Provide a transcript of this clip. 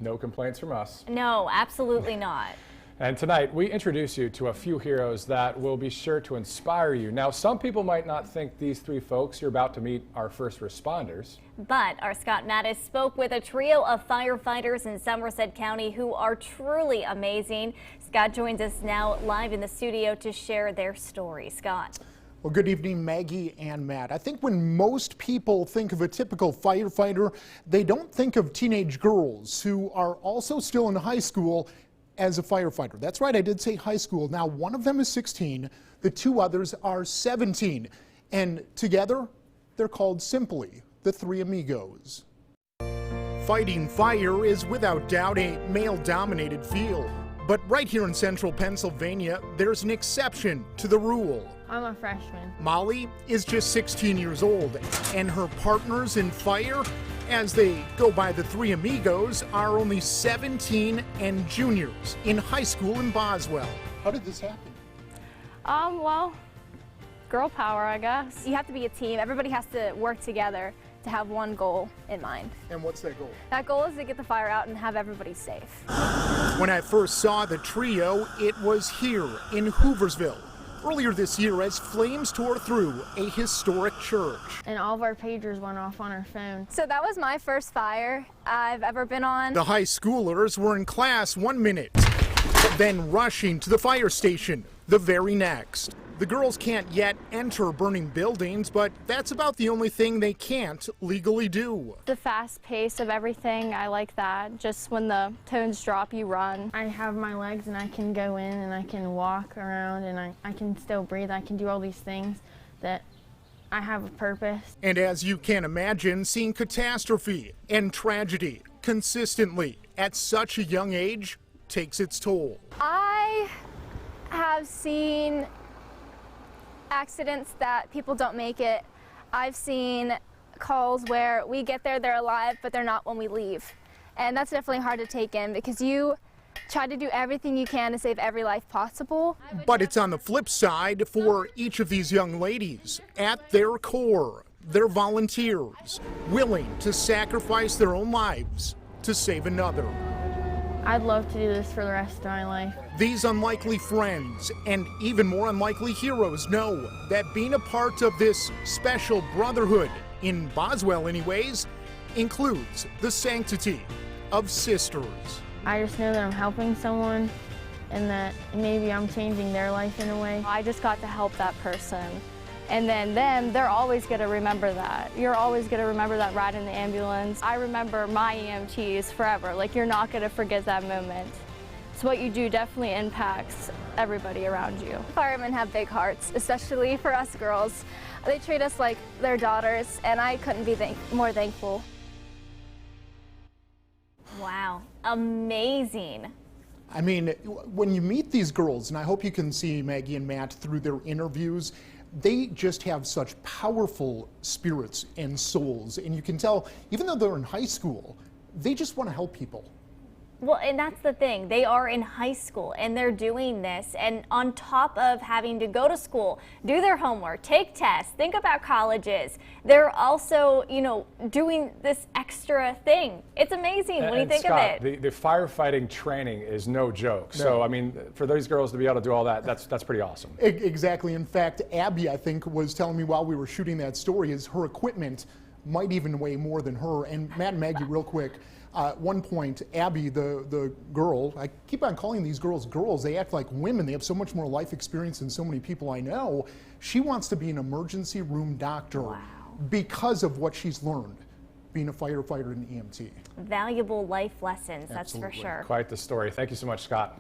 No complaints from us. No, absolutely not. And tonight, we introduce you to a few heroes that will be sure to inspire you. Now, some people might not think these three folks you're about to meet are first responders. But our Scott Mattis spoke with a trio of firefighters in Somerset County who are truly amazing. Scott joins us now live in the studio to share their story. Scott. Well, good evening, Maggie and Matt. I think when most people think of a typical firefighter, they don't think of teenage girls who are also still in high school as a firefighter. That's right, I did say high school. Now, one of them is 16, the two others are 17, and together they're called simply the Three Amigos. Fighting fire is without doubt a male-dominated field, but right here in central Pennsylvania, there's an exception to the rule. I'm a freshman. Molly is just 16 years old, and her partners in fire, as they go by the Three Amigos, are only 17 and juniors in high school in Boswell. How did this happen? Well, girl power, I guess. You have to be a team. Everybody has to work together to have one goal in mind. And what's that goal? That goal is to get the fire out and have everybody safe. When I first saw the trio, it was here in Hooversville. Earlier this year, as flames tore through a historic church. And all of our pagers went off on our phone. So that was my first fire I've ever been on. The high schoolers were in class 1 minute, then rushing to the fire station the very next. The girls can't yet enter burning buildings, but that's about the only thing they can't legally do. The fast pace of everything, I like that. Just when the tones drop, you run. I have my legs and I can go in and I can walk around and I can still breathe. I can do all these things that I have a purpose. And as you can imagine, seeing catastrophe and tragedy consistently at such a young age takes its toll. I have seen accidents that people don't make it. I've seen calls where we get there, they're alive, but they're not when we leave. And that's definitely hard to take in because you try to do everything you can to save every life possible. But it's on the flip side for each of these young ladies. At their core, they're volunteers, willing to sacrifice their own lives to save another. I'd love to do this for the rest of my life. These unlikely friends and even more unlikely heroes know that being a part of this special brotherhood, in Boswell anyways, includes the sanctity of sisters. I just know that I'm helping someone and that maybe I'm changing their life in a way. I just got to help that person. And then them, they're always going to remember that. You're always going to remember that ride in the ambulance. I remember my EMTs forever. Like, you're not going to forget that moment. So what you do definitely impacts everybody around you. Firemen have big hearts, especially for us girls. They treat us like their daughters, and I couldn't be more thankful. Wow, amazing. I mean, when you meet these girls, and I hope you can see Maggie and Matt through their interviews, they just have such powerful spirits and souls. And you can tell, even though they're in high school, they just want to help people. Well, and that's the thing. They are in high school and they're doing this. And on top of having to go to school, do their homework, take tests, think about colleges, they're also, you know, doing this extra thing. It's amazing when you think Scott, of it. The firefighting training is no joke. No. So, I mean, for those girls to be able to do all that, that's pretty awesome. Exactly. In fact, Abby, I think, was telling me while we were shooting that story, is her equipment might even weigh more than her. And Matt and Maggie, real quick, at one point, Abby, the girl, I keep on calling these girls girls, they act like women, they have so much more life experience than so many people I know. She wants to be an emergency room doctor. Wow. Because of what she's learned being a firefighter and EMT. Valuable life lessons, Absolutely. that's for sure. Quite the story. Thank you so much, Scott.